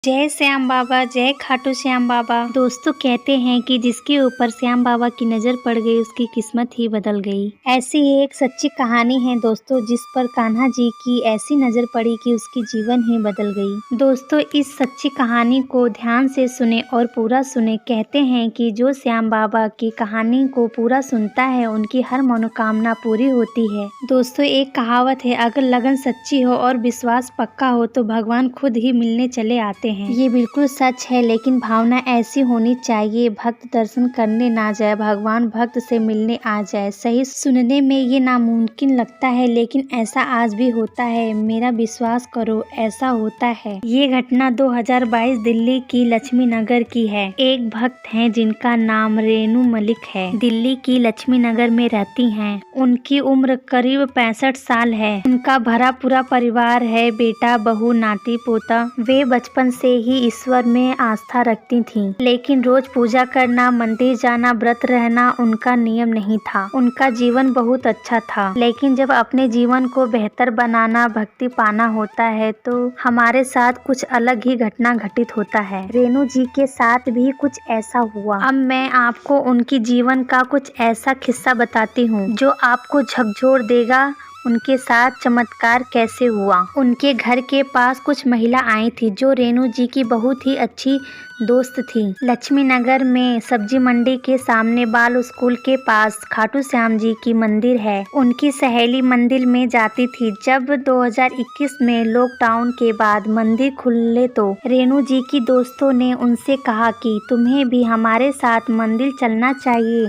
जय श्याम बाबा, जय खाटू श्याम बाबा। दोस्तों कहते हैं कि जिसके ऊपर श्याम बाबा की नजर पड़ गई उसकी किस्मत ही बदल गई। ऐसी ही एक सच्ची कहानी है दोस्तों, जिस पर कान्हा जी की ऐसी नजर पड़ी कि उसकी जीवन ही बदल गई। दोस्तों इस सच्ची कहानी को ध्यान से सुने और पूरा सुने। कहते हैं कि जो श्याम बाबा की कहानी को पूरा सुनता है उनकी हर मनोकामना पूरी होती है। दोस्तों एक कहावत है, अगर लगन सच्ची हो और विश्वास पक्का हो तो भगवान खुद ही मिलने चले आते हैं। ये बिल्कुल सच है, लेकिन भावना ऐसी होनी चाहिए भक्त दर्शन करने ना जाए, भगवान भक्त से मिलने आ जाए। सही सुनने में ये नामुमकिन लगता है, लेकिन ऐसा आज भी होता है। मेरा विश्वास करो, ऐसा होता है। ये घटना 2022 दिल्ली की लक्ष्मी नगर की है। एक भक्त हैं जिनका नाम रेनू मलिक है। दिल्ली की लक्ष्मी नगर में रहती हैं। उनकी उम्र करीब 65 साल है। उनका भरा पूरा परिवार है, बेटा, बहू, नाती, पोता। वे बचपन से ही ईश्वर में आस्था रखती थीं, लेकिन रोज पूजा करना, मंदिर जाना, व्रत रहना उनका नियम नहीं था। उनका जीवन बहुत अच्छा था, लेकिन जब अपने जीवन को बेहतर बनाना, भक्ति पाना होता है तो हमारे साथ कुछ अलग ही घटना घटित होता है। रेनू जी के साथ भी कुछ ऐसा हुआ। अब मैं आपको उनकी जीवन का कुछ ऐसा किस्सा बताती हूँ जो आपको झकझोर देगा। उनके साथ चमत्कार कैसे हुआ। उनके घर के पास कुछ महिला आई थी जो रेनू जी की बहुत ही अच्छी दोस्त थी। लक्ष्मी नगर में सब्जी मंडी के सामने बाल स्कूल के पास खाटू श्याम जी की मंदिर है। उनकी सहेली मंदिर में जाती थी। जब 2021 में लॉकडाउन के बाद मंदिर खुले तो रेनू जी की दोस्तों ने उनसे कहा कि तुम्हें भी हमारे साथ मंदिर चलना चाहिए।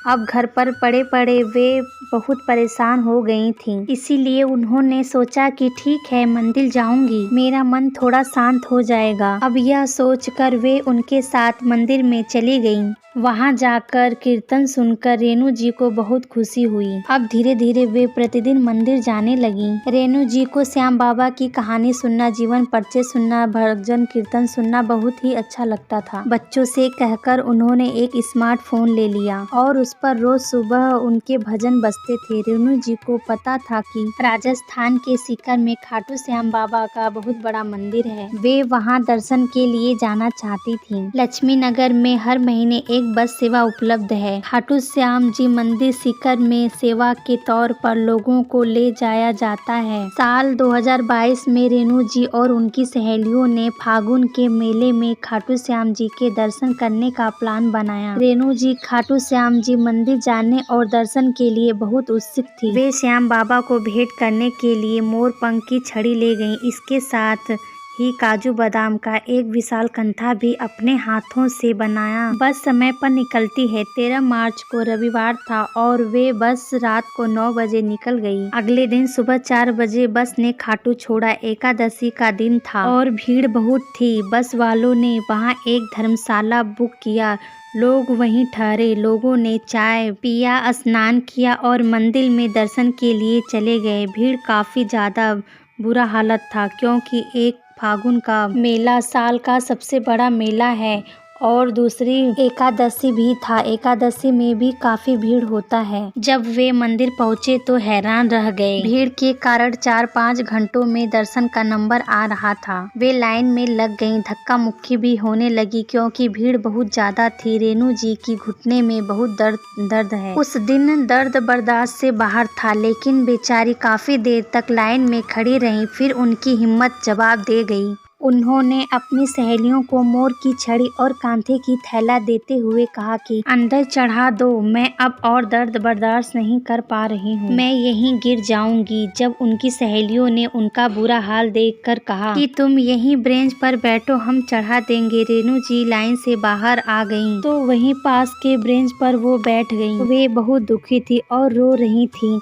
अब घर पर पड़े पड़े वे बहुत परेशान हो गई थीं, इसीलिए उन्होंने सोचा कि ठीक है, मंदिर जाऊंगी, मेरा मन थोड़ा शांत हो जाएगा। अब यह सोचकर वे उनके साथ मंदिर में चली गईं। वहां जाकर कीर्तन सुनकर रेनू जी को बहुत खुशी हुई। अब धीरे धीरे वे प्रतिदिन मंदिर जाने लगी। रेनू जी को श्याम बाबा की कहानी सुनना, जीवन परिचय सुनना, भजन कीर्तन सुनना बहुत ही अच्छा लगता था। बच्चों से कहकर उन्होंने एक स्मार्टफोन ले लिया और उस पर रोज सुबह उनके भजन बजते थे। रेनू जी को पता था कि राजस्थान के सीकर में खाटू श्याम बाबा का बहुत बड़ा मंदिर है। वे वहां दर्शन के लिए जाना चाहती थीं। लक्ष्मी नगर में हर महीने एक बस सेवा उपलब्ध है। खाटू श्याम जी मंदिर सीकर में सेवा के तौर पर लोगों को ले जाया जाता है। साल 2022 में रेनू जी और उनकी सहेलियों ने फागुन के मेले में खाटू श्याम जी के दर्शन करने का प्लान बनाया। रेनू जी खाटू श्याम जी मंदिर जाने और दर्शन के लिए बहुत उत्सुक थी। वे श्याम बाबा को भेंट करने के लिए मोर पंख की छड़ी ले गईं। इसके साथ ही काजू बादाम का एक विशाल कंठा भी अपने हाथों से बनाया। बस समय पर निकलती है। 13 मार्च को रविवार था और वे बस रात को 9 बजे निकल गई। अगले दिन सुबह 4 बजे बस ने खाटू छोड़ा। एकादशी का दिन था और भीड़ बहुत थी। बस वालों ने वहां एक धर्मशाला बुक किया। लोग वहीं ठहरे। लोगों ने चाय पिया, स्नान किया और मंदिर में दर्शन के लिए चले गए। भीड़ काफी ज्यादा बुरा हालत था, क्योंकि एक फागुन का मेला साल का सबसे बड़ा मेला है और दूसरी एकादशी भी था। एकादशी में भी काफी भीड़ होता है। जब वे मंदिर पहुंचे तो हैरान रह गए। भीड़ के कारण 4-5 घंटों में दर्शन का नंबर आ रहा था। वे लाइन में लग गईं। धक्का मुक्की भी होने लगी क्योंकि भीड़ बहुत ज्यादा थी। रेनू जी की घुटने में बहुत दर्द है। उस दिन दर्द बर्दाश्त से बाहर था, लेकिन बेचारी काफी देर तक लाइन में खड़ी रही। फिर उनकी हिम्मत जवाब दे गई। उन्होंने अपनी सहेलियों को मोर की छड़ी और कांधे की थैला देते हुए कहा कि अंदर चढ़ा दो, मैं अब और दर्द बर्दाश्त नहीं कर पा रही हूँ, मैं यहीं गिर जाऊंगी। जब उनकी सहेलियों ने उनका बुरा हाल देखकर कहा कि तुम यहीं ब्रेंच पर बैठो, हम चढ़ा देंगे, रेनू जी लाइन से बाहर आ गईं। तो वहीं पास के ब्रेंच पर वो बैठ गईं। वे बहुत दुखी थी और रो रही थी।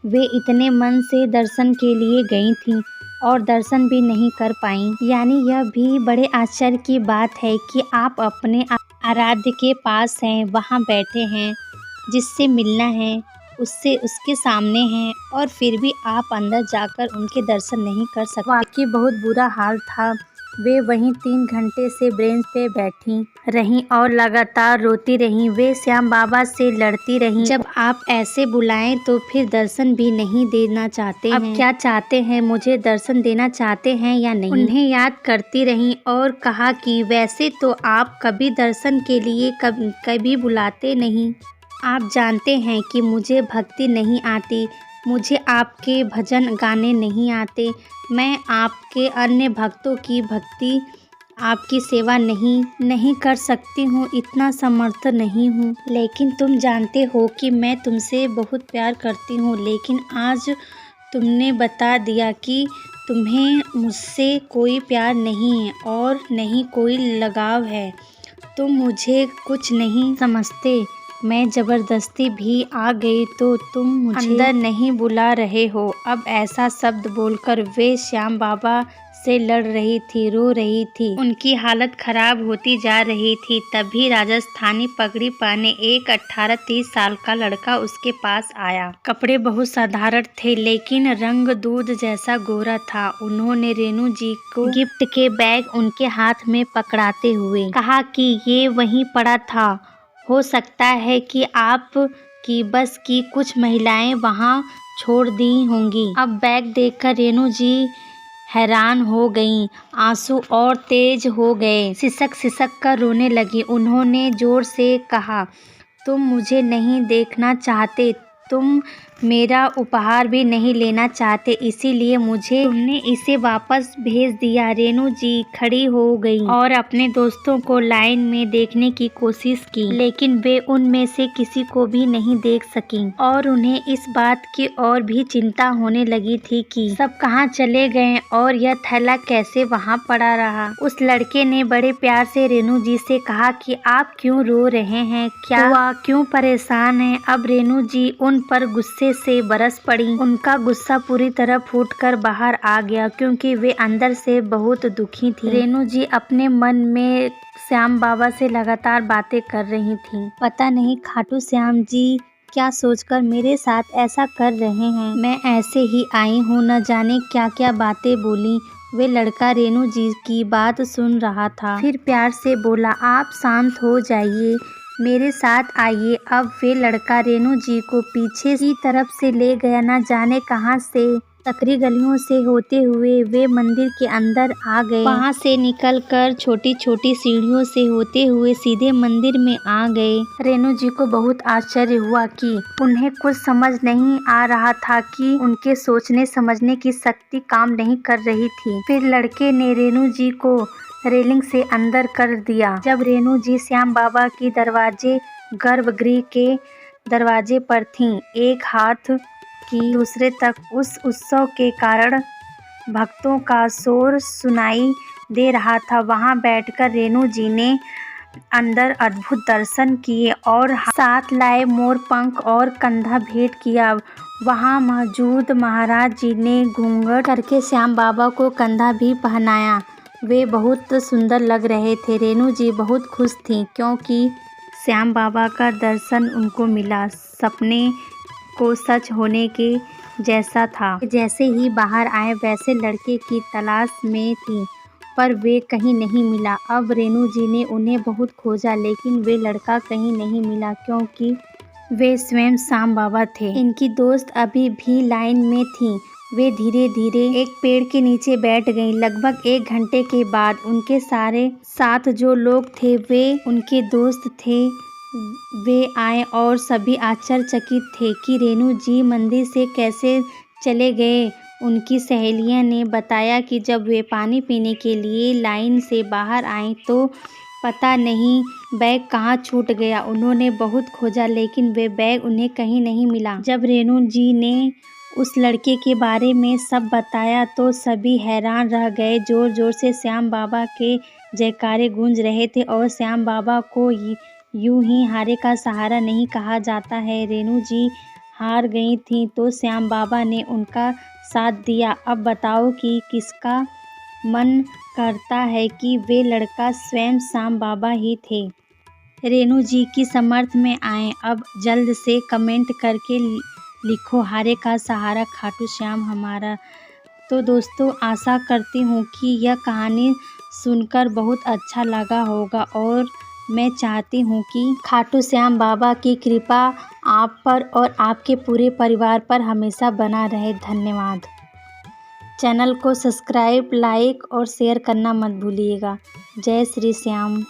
वे इतने मन से दर्शन के लिए गई थी और दर्शन भी नहीं कर पाईं। यानी यह भी बड़े आश्चर्य की बात है कि आप अपने आराध्य के पास हैं, वहां बैठे हैं, जिससे मिलना है उससे उसके सामने हैं, और फिर भी आप अंदर जाकर उनके दर्शन नहीं कर सकते। वाकई बहुत बुरा हाल था। वे वहीं 3 घंटे से बेंच पे बैठी रहीं और लगातार रोती रहीं। वे श्याम बाबा से लड़ती रहीं, जब आप ऐसे बुलाएं तो फिर दर्शन भी नहीं देना चाहते हैं। अब क्या चाहते हैं, मुझे दर्शन देना चाहते हैं या नहीं? उन्हें याद करती रहीं और कहा कि वैसे तो आप कभी दर्शन के लिए कभी बुलाते नहीं। आप जानते हैं कि मुझे भक्ति नहीं आती, मुझे आपके भजन गाने नहीं आते, मैं आपके अन्य भक्तों की भक्ति आपकी सेवा नहीं कर सकती हूँ, इतना समर्थ नहीं हूँ। लेकिन तुम जानते हो कि मैं तुमसे बहुत प्यार करती हूँ, लेकिन आज तुमने बता दिया कि तुम्हें मुझसे कोई प्यार नहीं है और नहीं कोई लगाव है। तुम मुझे कुछ नहीं समझते। मैं ज़बरदस्ती भी आ गई तो तुम मुझे अंदर नहीं बुला रहे हो। अब ऐसा शब्द बोलकर वे श्याम बाबा से लड़ रही थी, रो रही थी। उनकी हालत खराब होती जा रही थी। तभी राजस्थानी पगड़ी पहने एक 18-30 साल का लड़का उसके पास आया। कपड़े बहुत साधारण थे, लेकिन रंग दूध जैसा गोरा था। उन्होंने रेणु जी को गिफ्ट के बैग उनके हाथ में पकड़ाते हुए कहा कि ये वहीं पड़ा था, हो सकता है कि आप की बस की कुछ महिलाएं वहां छोड़ दी होंगी। अब बैग देखकर रेणु जी हैरान हो गईं, आंसू और तेज हो गए, सिसक सिसक कर रोने लगी। उन्होंने जोर से कहा, तुम मुझे नहीं देखना चाहते, तुम मेरा उपहार भी नहीं लेना चाहते, इसीलिए मुझे तुमने इसे वापस भेज दिया। रेणु जी खड़ी हो गईं और अपने दोस्तों को लाइन में देखने की कोशिश की, लेकिन वे उनमें से किसी को भी नहीं देख सकीं और उन्हें इस बात की और भी चिंता होने लगी थी कि सब कहाँ चले गए और यह थैला कैसे वहाँ पड़ा रहा। उस लड़के ने बड़े प्यार से रेणु जी से कहा कि आप क्यों रो रहे हैं, क्या हुआ, क्यों परेशान हैं? अब रेणु जी उन पर गुस्से से बरस पड़ी। उनका गुस्सा पूरी तरह फूटकर बाहर आ गया, क्योंकि वे अंदर से बहुत दुखी थी। रेणु जी अपने मन में श्याम बाबा से लगातार बातें कर रही थीं। पता नहीं खाटू श्याम जी क्या सोचकर मेरे साथ ऐसा कर रहे हैं, मैं ऐसे ही आई हूँ, न जाने क्या क्या बातें बोली। वे लड़का रेणु जी की बात सुन रहा था, फिर प्यार से बोला, आप शांत हो जाइए, मेरे साथ आइए। अब वे लड़का रेणु जी को पीछे की तरफ से ले गया, न जाने कहां से सकरी गलियों से होते हुए वे मंदिर के अंदर आ गए। वहां से निकलकर छोटी छोटी सीढ़ियों से होते हुए सीधे मंदिर में आ गए। रेणु जी को बहुत आश्चर्य हुआ कि उन्हें कुछ समझ नहीं आ रहा था, कि उनके सोचने समझने की शक्ति काम नहीं कर रही थी। फिर लड़के ने रेणु जी को रेलिंग से अंदर कर दिया। जब रेणु जी श्याम बाबा की दरवाजे गर्भगृह के दरवाजे पर थीं, एक हाथ की दूसरे तक उस उत्सव के कारण भक्तों का शोर सुनाई दे रहा था। वहां बैठकर रेणु जी ने अंदर अद्भुत दर्शन किए और साथ लाए मोर पंख और कंधा भेंट किया। वहां मौजूद महाराज जी ने घूंघट करके श्याम बाबा को कंधा भी पहनाया। वे बहुत सुंदर लग रहे थे। रेणु जी बहुत खुश थीं, क्योंकि श्याम बाबा का दर्शन उनको मिला, सपने को सच होने के जैसा था। जैसे ही बाहर आए वैसे लड़के की तलाश में थी, पर वे कहीं नहीं मिला। अब रेणु जी ने उन्हें बहुत खोजा, लेकिन वे लड़का कहीं नहीं मिला, क्योंकि वे स्वयं श्याम बाबा थे। इनकी दोस्त अभी भी लाइन में थीं। वे धीरे धीरे एक पेड़ के नीचे बैठ गईं। लगभग 1 घंटे के बाद उनके सारे साथ जो लोग थे वे उनके दोस्त थे, वे आए और सभी आश्चर्यचकित थे कि रेणु जी मंदिर से कैसे चले गए। उनकी सहेलियां ने बताया कि जब वे पानी पीने के लिए लाइन से बाहर आईं तो पता नहीं बैग कहाँ छूट गया। उन्होंने बहुत खोजा, लेकिन वे बैग उन्हें कहीं नहीं मिला। जब रेणु जी ने उस लड़के के बारे में सब बताया तो सभी हैरान रह गए। जोर जोर से श्याम बाबा के जयकारे गूंज रहे थे और श्याम बाबा को यूं ही हारे का सहारा नहीं कहा जाता है। रेणु जी हार गई थीं तो श्याम बाबा ने उनका साथ दिया। अब बताओ कि किसका मन करता है कि वे लड़का स्वयं श्याम बाबा ही थे। रेणु जी की समर्थ में आए। अब जल्द से कमेंट करके लिखो, हारे का सहारा खाटू श्याम हमारा। तो दोस्तों, आशा करती हूँ कि यह कहानी सुनकर बहुत अच्छा लगा होगा और मैं चाहती हूँ कि खाटू श्याम बाबा की कृपा आप पर और आपके पूरे परिवार पर हमेशा बना रहे। धन्यवाद। चैनल को सब्सक्राइब, लाइक और शेयर करना मत भूलिएगा। जय श्री श्याम।